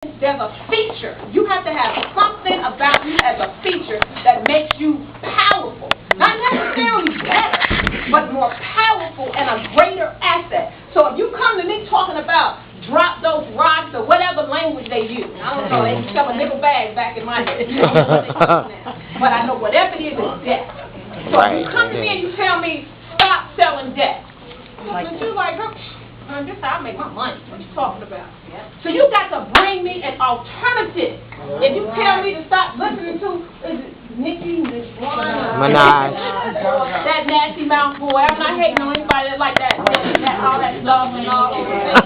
there's a feature. You have to have something about you as a feature that makes you powerful. Not necessarily better, but more powerful and a greater asset. So if you come to me talking about drop those rocks or whatever language they use, I don't know, they shove a nickel bag back in my head. I don't know what they talking now. But I know whatever it is death. So if you come to me and you tell me, stop selling debt, and you're like, this is how I make my money. What you talking about? So you got to bring me an alternative. If you tell me to stop listening to Nicki Minaj, that nasty mouth boy, I'm not hating on anybody that like that all that love and all that.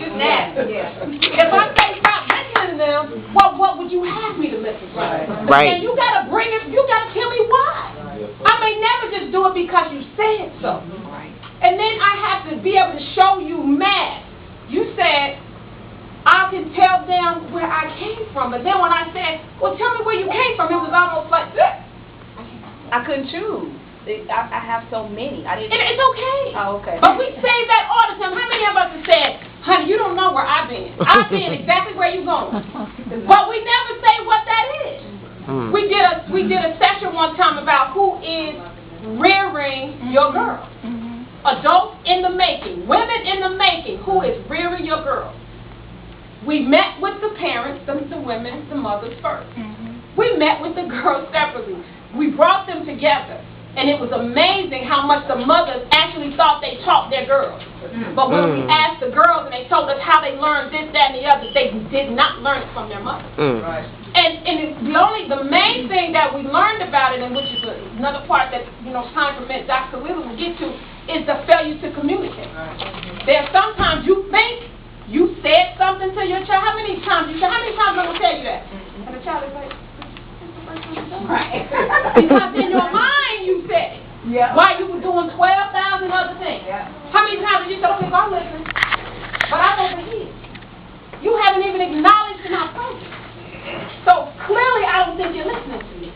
Just nasty. If I say stop listening to them, what would you have me to listen to? Right. And you got to bring it. You got to tell me why. I may never just do it because you said so. And then I have to be able to show you math. You said, I can tell them where I came from. But then when I said, well, tell me where you came from, it was almost like this. I couldn't choose. I have so many. It's okay. Oh, okay. But we say that all the time. How many of us have said, honey, you don't know where I've been. I've been exactly where you're going. But we never say what that is. We did a session one time about who is rearing your girl. Adults in the making, women in the making, who is rearing your girl. We met with the parents, the women, the mothers first. We met with the girls separately. We brought them together, and it was amazing how much the mothers actually thought they taught their girls. But when we asked the girls and they told us how they learned this, that, and the other, they did not learn it from their mothers. And the main thing that we learned about it, and which is another part that time permits Dr. Wheeler will get to, is the failure to communicate. There's sometimes you think you said something to your child. How many times I'm going to tell you that? And the child is like, right. Because in your mind you said it. While you were doing 12,000 other things. How many times did you say, okay, I'm listening, but I'm over here. You haven't even acknowledged my presence. So clearly I don't think you're listening to me.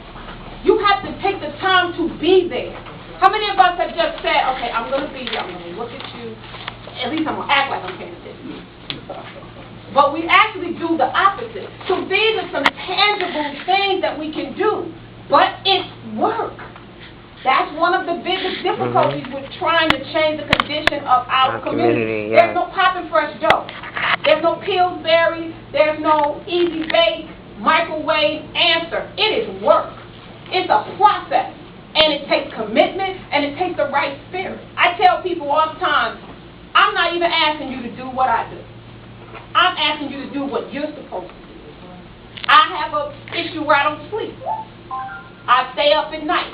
You have to take the time to be there. How many of us have just said, okay, I'm going to be here, I'm going to look at you, at least I'm going to act like I'm paying attention. But we actually do the opposite. So these are some tangible things that we can do, but it's work. That's one of the biggest difficulties with trying to change the condition of our community. There's no popping fresh dough. There's no Pillsbury. There's no easy bake, microwave answer. It is work. It's a process. And it takes commitment, and it takes the right spirit. I tell people all the time, I'm not even asking you to do what I do. I'm asking you to do what you're supposed to do. I have an issue where I don't sleep. I stay up at night.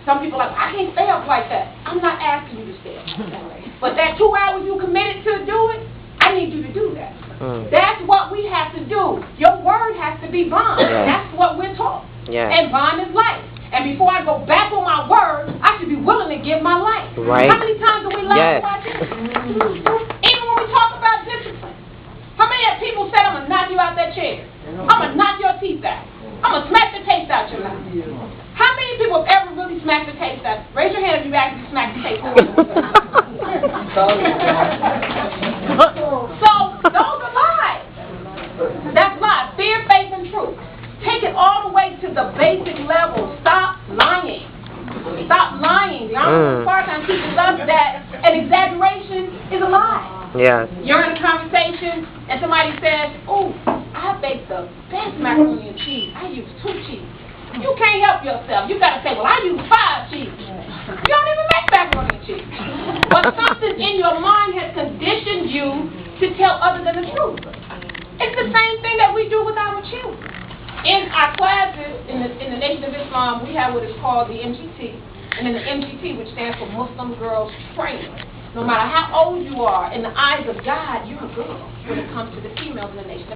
Some people are like, I can't stay up like that. I'm not asking you to stay up that way. But that 2 hours you committed to do it, I need you to do that. That's what we have to do. Your word has to be bond. That's what we're taught. And bond is life. And before I go back on my word, I should be willing to give my life. How many times do we learn about this? Even when we talk about discipline. How many people said, I'm going to knock you out that chair? I'm going to knock your teeth out. I'm going to smack the taste out your mouth. How many people have ever really smacked the taste out? Raise your hand if you actually smacked the taste out. So, those are lies. That's lies. Fear, faith, and truth. Take it all the way to the basic level. Stop lying. Stop lying. The Honorable part-time teaches us that an exaggeration is a lie. You're in a conversation and somebody says, oh, I baked the best macaroni and cheese. I use 2 cheeses. You can't help yourself. You got to say, well, I use 5 cheeses. You don't even make macaroni and cheese. But something in your mind has conditioned you to tell other than the truth. It's the same thing that we do with our children. In our classes, in the Nation of Islam, we have what is called the MGT. And in the MGT, which stands for Muslim Girls Training, no matter how old you are, in the eyes of God, you're a girl when it comes to the females in the Nation.